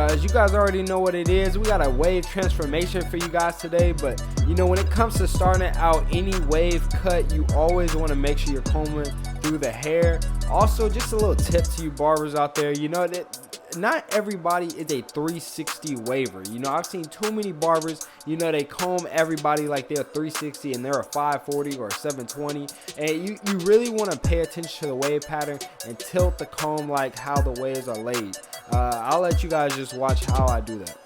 as you guys already know what it is, we got a wave transformation for you guys today. But you know, when it comes to starting out any wave cut, you always want to make sure you're combing through the hair. Also, just a little tip to you barbers out there, you know that not everybody is a 360 waver. You know, I've seen too many barbers, you know, they comb everybody like they're 360 and they're a 540 or a 720. And you really want to pay attention to the wave pattern and tilt the comb like how the waves are laid. I'll let you guys just watch how I do that.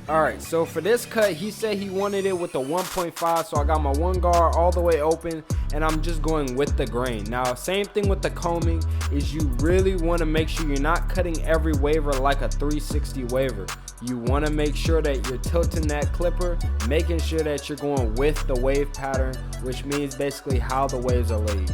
Alright, so for this cut, he said he wanted it with the 1.5, so I got my one guard all the way open, and I'm just going with the grain. Now, same thing with the combing, is you really want to make sure you're not cutting every waver like a 360 waver. You want to make sure that you're tilting that clipper, making sure that you're going with the wave pattern, which means basically how the waves are laid.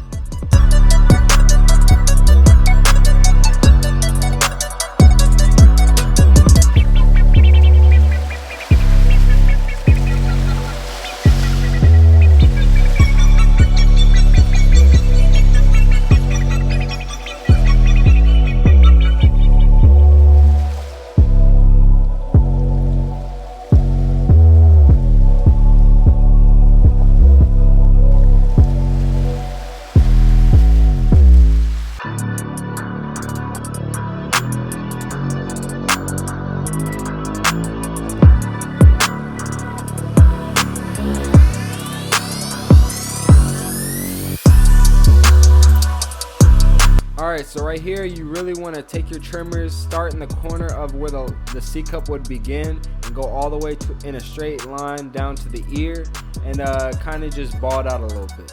Alright, so right here you really want to take your trimmers, start in the corner of where the C cup would begin, and go all the way in a straight line down to the ear, and kind of just ball it out a little bit.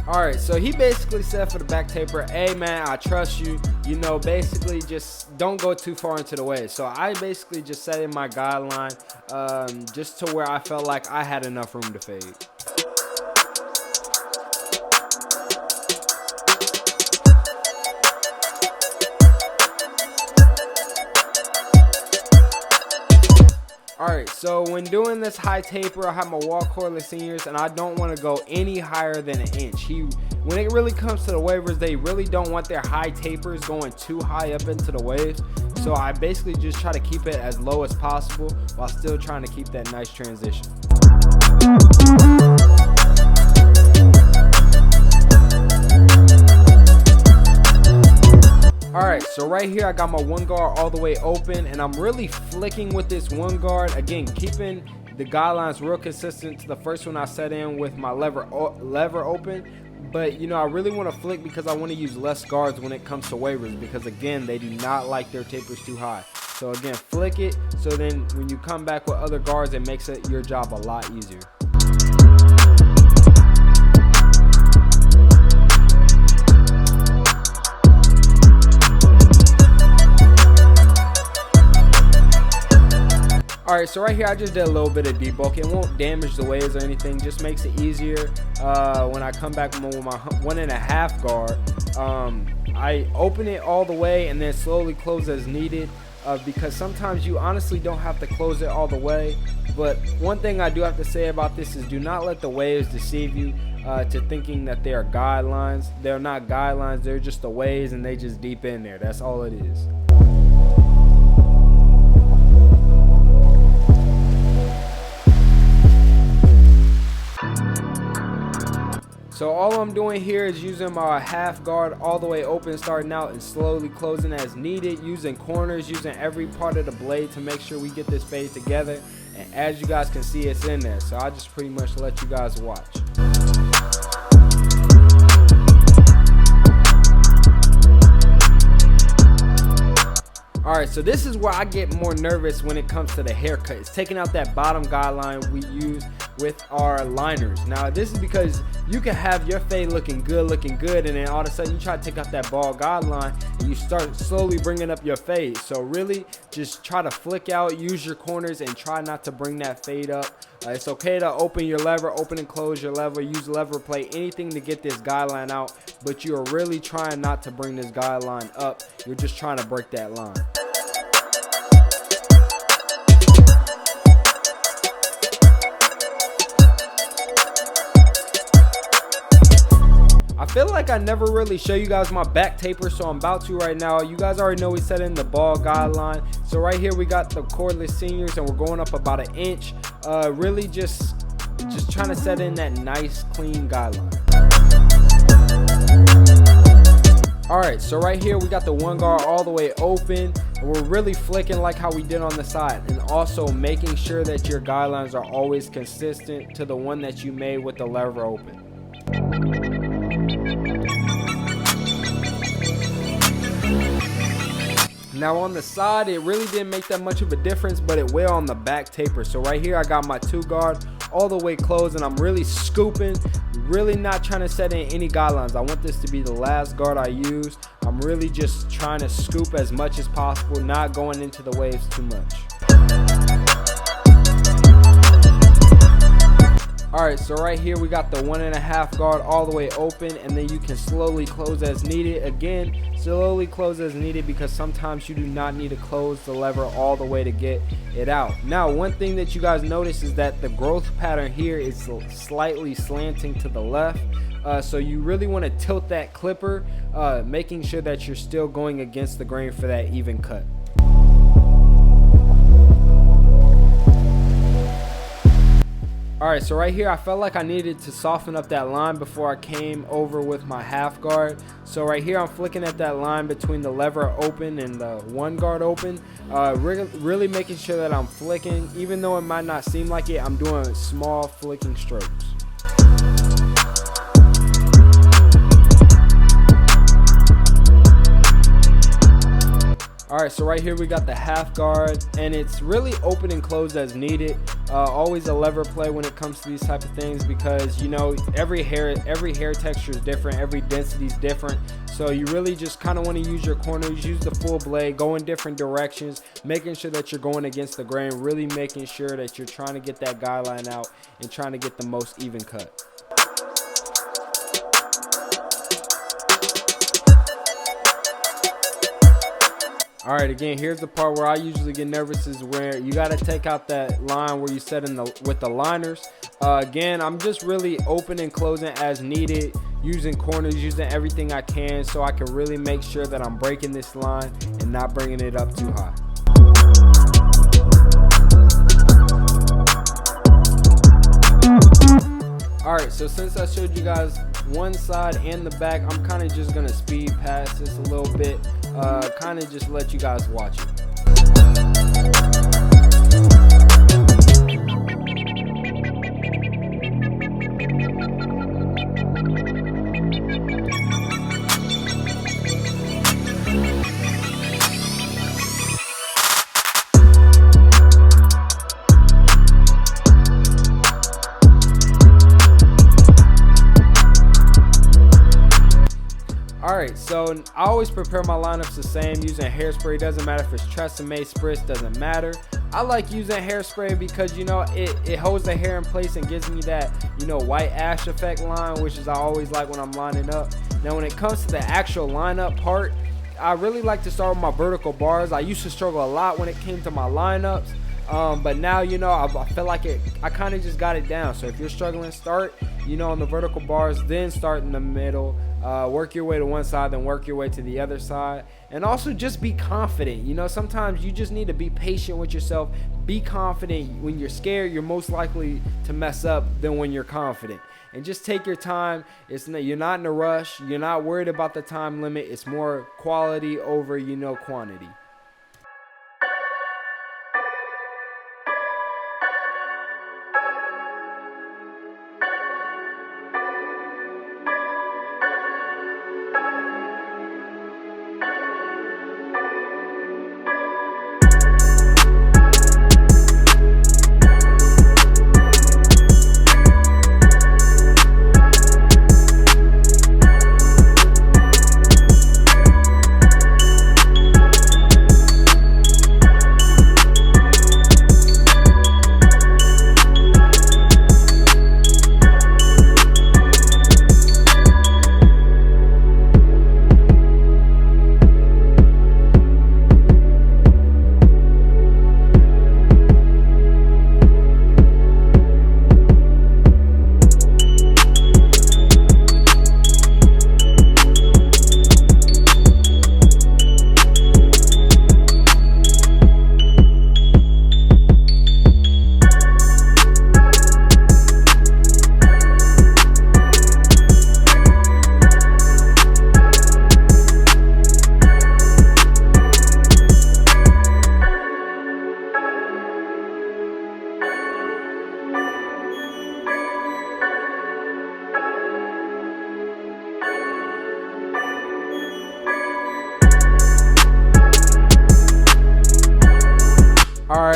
Alright, so he basically said for the back taper, hey man, I trust you, you know, basically just don't go too far into the wave. So I basically just set in my guideline just to where I felt like I had enough room to fade. Alright, so when doing this high taper, I have my wall cordless seniors, and I don't want to go any higher than an inch. When it really comes to the wavers, they really don't want their high tapers going too high up into the waves. So I basically just try to keep it as low as possible while still trying to keep that nice transition. Alright, so right here I got my one guard all the way open, and I'm really flicking with this one guard. Again, keeping the guidelines real consistent to the first one I set in with my lever open. But you know, I really want to flick because I want to use less guards when it comes to wavers, because again, they do not like their tapers too high. So again, flick it, so then when you come back with other guards, it makes your job a lot easier. Alright, so right here I just did a little bit of debulk. It won't damage the waves or anything, just makes it easier when I come back with my 1.5 guard. I open it all the way and then slowly close as needed, because sometimes you honestly don't have to close it all the way. But one thing I do have to say about this is do not let the waves deceive you to thinking that they are guidelines. They're not guidelines, they're just the waves, and they just deep in there. That's all it is. So all I'm doing here is using my half guard all the way open, starting out and slowly closing as needed, using corners, using every part of the blade to make sure we get this fade together. And as you guys can see, it's in there. So I just pretty much let you guys watch. Alright, so this is where I get more nervous when it comes to the haircut. It's taking out that bottom guideline we use with our liners. Now this is because you can have your fade looking good, and then all of a sudden you try to take out that bald guideline and you start slowly bringing up your fade. So really just try to flick out, use your corners, and try not to bring that fade up. It's okay to open your lever, open and close your lever, use lever play, anything to get this guideline out, but you're really trying not to bring this guideline up. You're just trying to break that line. I feel like I never really show you guys my back taper, so I'm about to right now. You guys already know we set in the ball guideline. So right here we got the cordless seniors and we're going up about 1 inch. Really just trying to set in that nice clean guideline. Alright, so right here we got the one guard all the way open. And we're really flicking like how we did on the side, and also making sure that your guidelines are always consistent to the one that you made with the lever open. Now on the side, it really didn't make that much of a difference, but it will on the back taper. So right here I got my 2 guard all the way closed, and I'm really scooping, really not trying to set in any guidelines. I want this to be the last guard I use. I'm really just trying to scoop as much as possible, not going into the waves too much. Alright, so right here we got the 1.5 guard all the way open, and then you can slowly close as needed. Again, slowly close as needed because sometimes you do not need to close the lever all the way to get it out. Now, one thing that you guys notice is that the growth pattern here is slightly slanting to the left. So you really want to tilt that clipper, making sure that you're still going against the grain for that even cut. Alright, so right here I felt like I needed to soften up that line before I came over with my half guard. So right here I'm flicking at that line between the lever open and the 1 guard open, really making sure that I'm flicking. Even though it might not seem like it, I'm doing small flicking strokes. Alright, so right here we got the half guard, and it's really open and closed as needed. Always a lever play when it comes to these type of things, because you know every hair texture is different, every density is different. So you really just kind of want to use your corners, use the full blade, go in different directions, making sure that you're going against the grain, really making sure that you're trying to get that guideline out and trying to get the most even cut. Alright, again, here's the part where I usually get nervous, is where you got to take out that line where you set in with the liners. Again, I'm just really open and closing as needed, using corners, using everything I can so I can really make sure that I'm breaking this line and not bringing it up too high. Alright, so since I showed you guys one side and the back, I'm kind of just going to speed past this a little bit, kind of just let you guys watch it. Alright, so I always prepare my lineups the same, using hairspray. Doesn't matter if it's Tresemme, Spritz, doesn't matter. I like using hairspray because, you know, it holds the hair in place and gives me that, you know, white ash effect line, which is I always like when I'm lining up. Now when it comes to the actual lineup part, I really like to start with my vertical bars. I used to struggle a lot when it came to my lineups, but now, you know, I feel like I kind of just got it down. So if you're struggling, start, you know, on the vertical bars, then start in the middle. Work your way to one side, then work your way to the other side. And also just be confident. You know, sometimes you just need to be patient with yourself. Be confident. When you're scared, you're most likely to mess up than when you're confident. And just take your time. You're not in a rush. You're not worried about the time limit. It's more quality over, you know, quantity.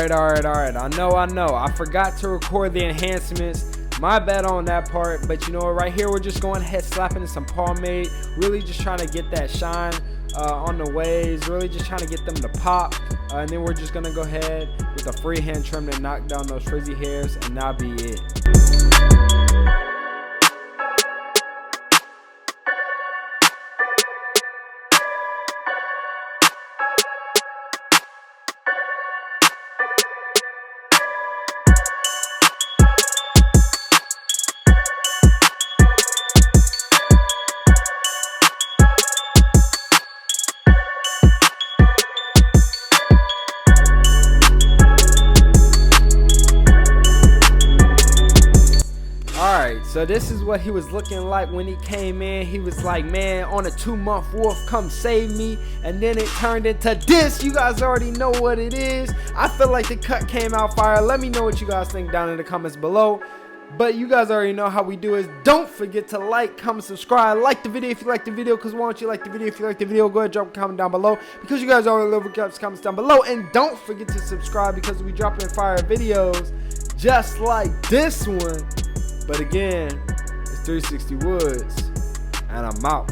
right. I know. I forgot to record the enhancements. My bad on that part. But you know what? Right here, we're just going ahead slapping in some pomade. Really just trying to get that shine on the waves. Really just trying to get them to pop. And then we're just going to go ahead with a freehand trim to knock down those frizzy hairs. And that'll be it. Alright, so this is what he was looking like when he came in. He was like, man, on a 2-month wolf, come save me. And then it turned into this. You guys already know what it is. I feel like the cut came out fire. Let me know what you guys think down in the comments below. But you guys already know how we do is don't forget to like, comment, subscribe. Like the video if you like the video, because why don't you like the video if you like the video? Go ahead, drop a comment down below, because you guys already love comments down below. And don't forget to subscribe, because we dropping fire videos just like this one. But again, it's 360 Woods, and I'm out.